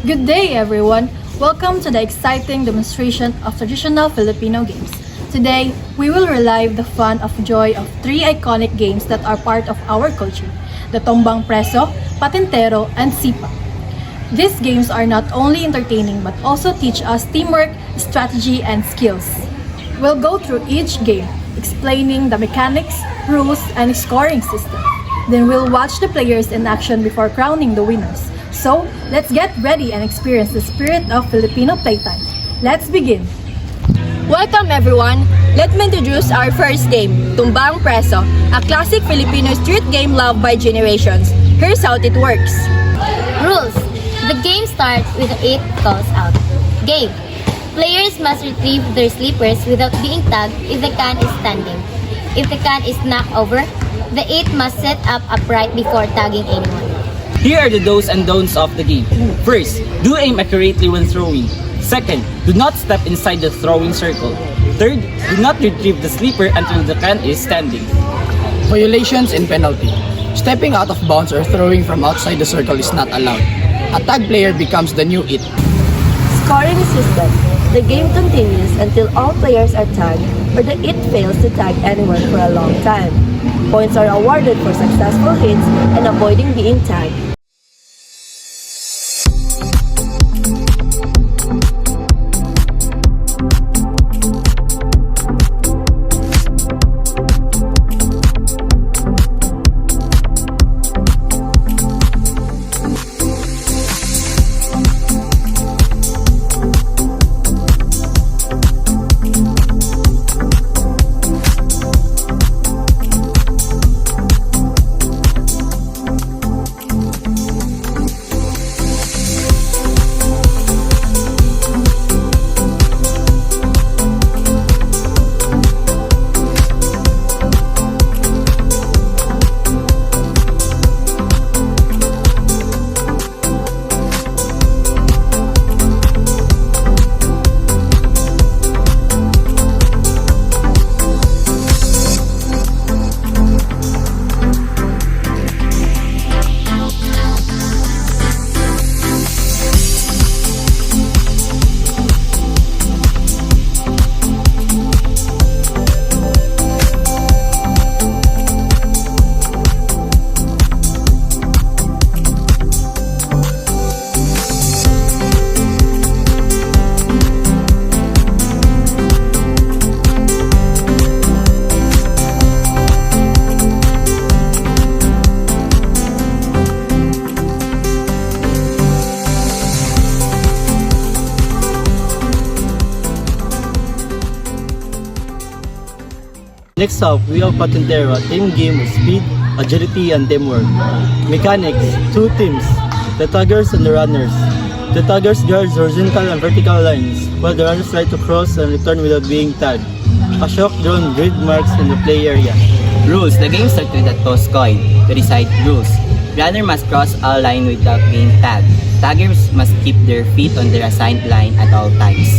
Good day, everyone. Welcome to the exciting demonstration of traditional Filipino games. Today, we will relive the fun of joy of three iconic games that are part of our culture: the Tombang Preso, Patintero, and Sipa. These games are not only entertaining but also teach us teamwork, strategy, and skills. We'll go through each game, explaining the mechanics, rules, and scoring system. Then we'll watch the players in action before crowning the winners. So, let's get ready and experience the spirit of Filipino playtime. Let's begin! Welcome everyone! Let me introduce our first game, Tumbang Preso, a classic Filipino street game loved by generations. Here's how it works. Rules. The game starts with 8 calls out. Game. Players must retrieve their slippers without being tagged if the can is standing. If the can is knocked over, the 8 must set up upright before tagging anyone. Here are the do's and don'ts of the game. First, do aim accurately when throwing. Second, do not step inside the throwing circle. Third, do not retrieve the slipper until the can is standing. Violations and penalty. Stepping out of bounds or throwing from outside the circle is not allowed. A tag player becomes the new it. Scoring system. The game continues until all players are tagged or the it fails to tag anyone for a long time. Points are awarded for successful hits and avoiding being tagged. Next up, we have Patintero, a team game with speed, agility, and teamwork. Mechanics, 2 teams, the taggers and the runners. The taggers guard horizontal and vertical lines, while the runners try to cross and return without being tagged. A shock drawn grid marks in the play area. Rules. The game starts with a toss coin. To recite rules, runner must cross all line without being tagged. Taggers must keep their feet on their assigned line at all times.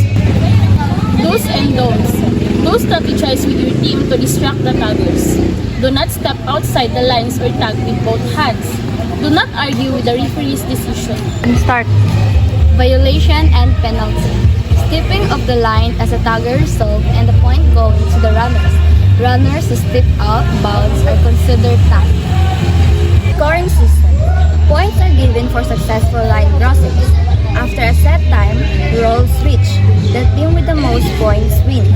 Do's and don'ts. Do strategize with your team to distract the taggers. Do not step outside the lines or tag with both hands. Do not argue with the referee's decision. Start. Violation and penalty. Stepping of the line as a tagger result and the point going to the runners. Runners who step out bounds are considered tagged. Scoring system. Points are given for successful line crossings. After a set time, roles switch. The team with the most points wins.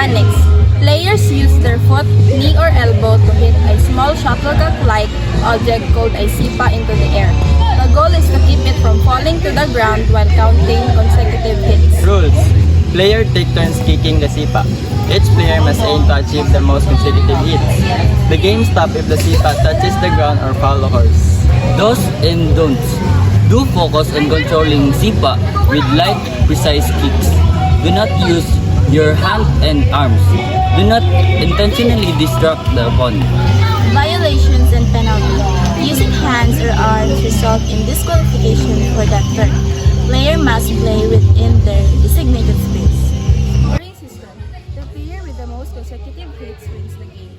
Mechanics. Players use their foot, knee, or elbow to hit a small shuttlecock-like object called a sipa into the air. The goal is to keep it from falling to the ground while counting consecutive hits. Rules. Player take turns kicking the sipa. Each player must aim to achieve the most consecutive hits. The game stops if the sipa touches the ground or foul the horse. Do's and don'ts. Do focus on controlling sipa with light, precise kicks. Do not use your hand and arms. Do not intentionally distract the opponent. Violations and penalties. Using hands or arms result in disqualification for that turn. Player must play within their designated space. Scoring system. The player with the most consecutive hits wins the game.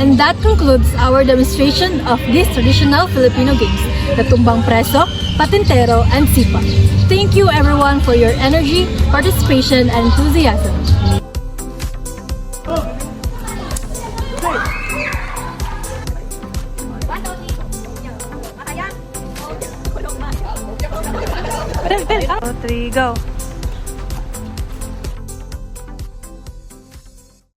And that concludes our demonstration of these traditional Filipino games, the tumbang preso, patintero, and sipa. Thank you everyone for your energy, participation, and enthusiasm. Three, go.